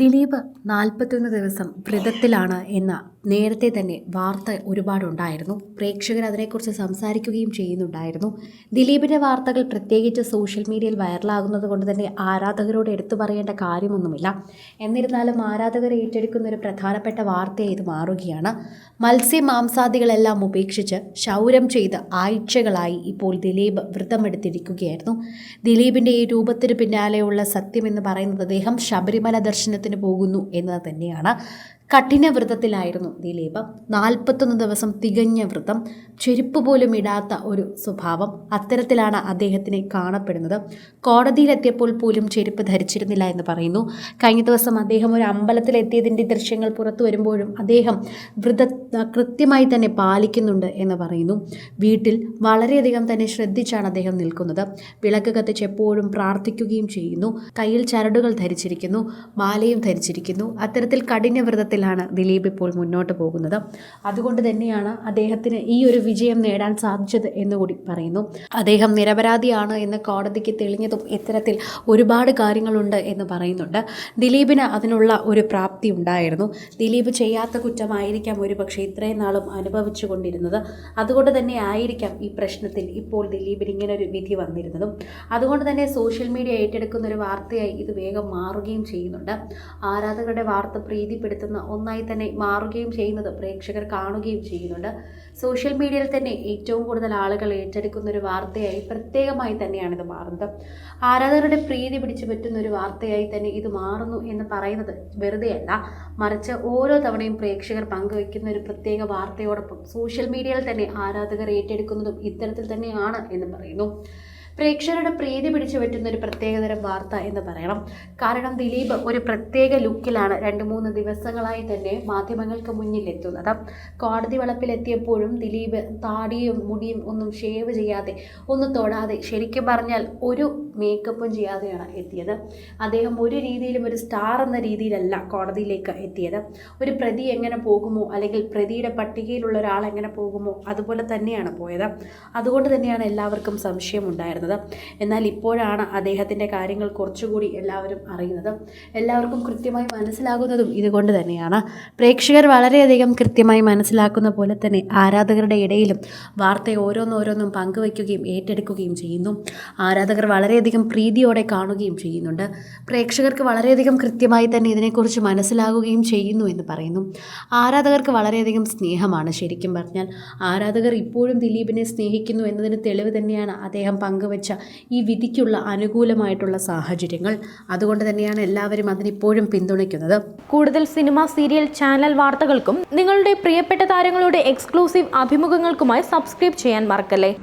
ദിലീപ് 41 ദിവസം വ്രതത്തിലാണ് എന്ന നേരത്തെ തന്നെ വാർത്ത ഒരുപാടുണ്ടായിരുന്നു. പ്രേക്ഷകർ അതിനെക്കുറിച്ച് സംസാരിക്കുകയും ചെയ്യുന്നുണ്ടായിരുന്നു. ദിലീപിൻ്റെ വാർത്തകൾ പ്രത്യേകിച്ച് സോഷ്യൽ മീഡിയയിൽ വൈറലാകുന്നത് കൊണ്ട് തന്നെ ആരാധകരോട് എടുത്തു പറയേണ്ട കാര്യമൊന്നുമില്ല. എന്നിരുന്നാലും ആരാധകർ ഏറ്റെടുക്കുന്ന ഒരു പ്രധാനപ്പെട്ട വാർത്തയായി ഇത് മാറുകയാണ്. മാംസാദികളെല്ലാം ഉപേക്ഷിച്ച് ക്ഷൗരം ചെയ്ത് ആഴ്ചകളായി ഇപ്പോൾ ദിലീപ് വ്രതമെടുത്തിരിക്കുകയായിരുന്നു. ദിലീപിൻ്റെ ഈ രൂപത്തിന് പിന്നാലെയുള്ള സത്യമെന്ന് പറയുന്നത് അദ്ദേഹം ശബരിമല ദർശനത്തിന് പോകുന്നു എന്നത് തന്നെയാണ്. കഠിന വ്രതത്തിലായിരുന്നു ദിലീപ്. 41 ദിവസം തികഞ്ഞ വ്രതം, ചെരുപ്പ് പോലും ഇടാത്ത ഒരു സ്വഭാവം, അത്തരത്തിലാണ് അദ്ദേഹത്തിനെ കാണപ്പെടുന്നത്. കോടതിയിലെത്തിയപ്പോൾ പോലും ചെരുപ്പ് ധരിച്ചിരുന്നില്ല എന്ന് പറയുന്നു. കഴിഞ്ഞ ദിവസം അദ്ദേഹം ഒരു അമ്പലത്തിലെത്തിയതിൻ്റെ ദൃശ്യങ്ങൾ പുറത്തു വരുമ്പോഴും അദ്ദേഹം കൃത്യമായി തന്നെ പാലിക്കുന്നുണ്ട് എന്ന് പറയുന്നു. വീട്ടിൽ വളരെയധികം തന്നെ ശ്രദ്ധിച്ചാണ് അദ്ദേഹം നിൽക്കുന്നത്. വിളക്ക് കത്തിച്ച് എപ്പോഴും പ്രാർത്ഥിക്കുകയും ചെയ്യുന്നു. കയ്യിൽ ചരടുകൾ ധരിച്ചിരിക്കുന്നു, മാലയും ധരിച്ചിരിക്കുന്നു. അത്തരത്തിൽ കഠിന വ്രതത്തിലാണ് ദിലീപ് ഇപ്പോൾ മുന്നോട്ട് പോകുന്നത്. അതുകൊണ്ട് തന്നെയാണ് അദ്ദേഹത്തിന് ഈ ഒരു വിജയം നേടാൻ സാധിച്ചത് എന്നുകൂടി പറയുന്നു. അദ്ദേഹം നിരപരാധിയാണ് എന്ന് കോടതിക്ക് തെളിഞ്ഞതും ഇത്തരത്തിൽ ഒരുപാട് കാര്യങ്ങളുണ്ട് എന്ന് പറയുന്നുണ്ട്. ദിലീപിന് അതിനുള്ള ഒരു പ്രാപ്തി ഉണ്ടായിരുന്നു. ദിലീപ് ചെയ്യാത്ത കുറ്റമായിരിക്കാം ഒരുപക്ഷെ ഇത്രയും നാളും അനുഭവിച്ചു കൊണ്ടിരുന്നത്. അതുകൊണ്ട് തന്നെ ആയിരിക്കാം ഈ പ്രശ്നത്തിൽ ഇപ്പോൾ ദിലീപിന് ഇങ്ങനൊരു വിധി വന്നിരുന്നതും. അതുകൊണ്ട് തന്നെ സോഷ്യൽ മീഡിയ ഏറ്റെടുക്കുന്ന ഒരു വാർത്തയായി ഇത് വേഗം മാറുകയും ചെയ്യുന്നുണ്ട്. ആരാധകരുടെ വാർത്ത പ്രീതിപ്പെടുത്തുന്ന ഒന്നായി തന്നെ മാറുകയും ചെയ്യുന്നത് പ്രേക്ഷകർ കാണുകയും ചെയ്യുന്നുണ്ട്. സോഷ്യൽ മീഡിയയിൽ തന്നെ ഏറ്റവും കൂടുതൽ ആളുകൾ ഏറ്റെടുക്കുന്ന ഒരു വാർത്തയായി പ്രത്യേകമായി തന്നെയാണ് ഇത് മാറുന്നത്. ആരാധകരുടെ പ്രീതി പിടിച്ചു പറ്റുന്ന ഒരു വാർത്തയായി തന്നെ ഇത് മാറുന്നു എന്ന് പറയുന്നത് വെറുതെയല്ല, മറിച്ച് ഓരോ തവണയും പ്രേക്ഷകർ പങ്കുവയ്ക്കുന്ന ഒരു പ്രത്യേക വാർത്തയോടൊപ്പം സോഷ്യൽ മീഡിയയിൽ തന്നെ ആരാധകർ ഏറ്റെടുക്കുന്നതും ഇത്തരത്തിൽ തന്നെയാണ് എന്ന് പറയുന്നു. പ്രേക്ഷകരുടെ പ്രീതി പിടിച്ചു പറ്റുന്ന ഒരു പ്രത്യേകതരം വാർത്ത എന്ന് പറയണം. കാരണം ദിലീപ് ഒരു പ്രത്യേക ലുക്കിലാണ് 2-3 ദിവസങ്ങളായി തന്നെ മാധ്യമങ്ങൾക്ക് മുന്നിൽ എത്തുന്നത്. കോടതി വളപ്പിലെത്തിയപ്പോഴും ദിലീപ് താടിയും മുടിയും ഒന്നും ഷേവ് ചെയ്യാതെ, ഒന്നും തൊടാതെ, ശരിക്കും പറഞ്ഞാൽ ഒരു മേക്കപ്പും ചെയ്യാതെയാണ് എത്തിയത്. അദ്ദേഹം ഒരു രീതിയിലും ഒരു സ്റ്റാർ എന്ന രീതിയിലല്ല കോടതിയിലേക്ക് എത്തിയത്. ഒരു പ്രതി എങ്ങനെ പോകുമോ, അല്ലെങ്കിൽ പ്രതിയുടെ പട്ടികയിലുള്ള ഒരാൾ എങ്ങനെ പോകുമോ അതുപോലെ തന്നെയാണ് പോയത്. അതുകൊണ്ട് തന്നെയാണ് എല്ലാവർക്കും സംശയമുണ്ടായിരുന്നത്. എന്നാൽ ഇപ്പോഴാണ് അദ്ദേഹത്തിൻ്റെ കാര്യങ്ങൾ കുറച്ചുകൂടി എല്ലാവരും അറിയുന്നത്. എല്ലാവർക്കും കൃത്യമായി മനസ്സിലാകുന്നതും ഇതുകൊണ്ട് തന്നെയാണ്. പ്രേക്ഷകർ വളരെയധികം കൃത്യമായി മനസ്സിലാക്കുന്ന പോലെ തന്നെ ആരാധകരുടെ ഇടയിലും വാർത്ത ഓരോന്നോരോന്നും പങ്കുവയ്ക്കുകയും ഏറ്റെടുക്കുകയും ചെയ്യുന്നു. ആരാധകർ വളരെയധികം പ്രീതിയോടെ കാണുകയും ചെയ്യുന്നുണ്ട്. പ്രേക്ഷകർക്ക് വളരെയധികം കൃത്യമായി തന്നെ ഇതിനെക്കുറിച്ച് മനസ്സിലാകുകയും ചെയ്യുന്നു എന്ന് പറയുന്നു. ആരാധകർക്ക് വളരെയധികം സ്നേഹമാണ്. ശരിക്കും പറഞ്ഞാൽ ആരാധകർ ഇപ്പോഴും ദിലീപിനെ സ്നേഹിക്കുന്നു എന്നതിന് തെളിവ് തന്നെയാണ് അദ്ദേഹം പങ്കുവച്ച ഈ വിധിക്കുള്ള അനുകൂലമായിട്ടുള്ള സാഹചര്യങ്ങൾ. അതുകൊണ്ട് തന്നെയാണ് എല്ലാവരും അതിനിപ്പോഴും പിന്തുണയ്ക്കുന്നത്. കൂടുതൽ സിനിമ, സീരിയൽ, ചാനൽ വാർത്തകൾക്കും നിങ്ങളുടെ പ്രിയപ്പെട്ട താരങ്ങളുടെ എക്സ്ക്ലൂസീവ് അഭിമുഖങ്ങൾക്കുമായി സബ്സ്ക്രൈബ് ചെയ്യാൻ മറക്കല്ലേ.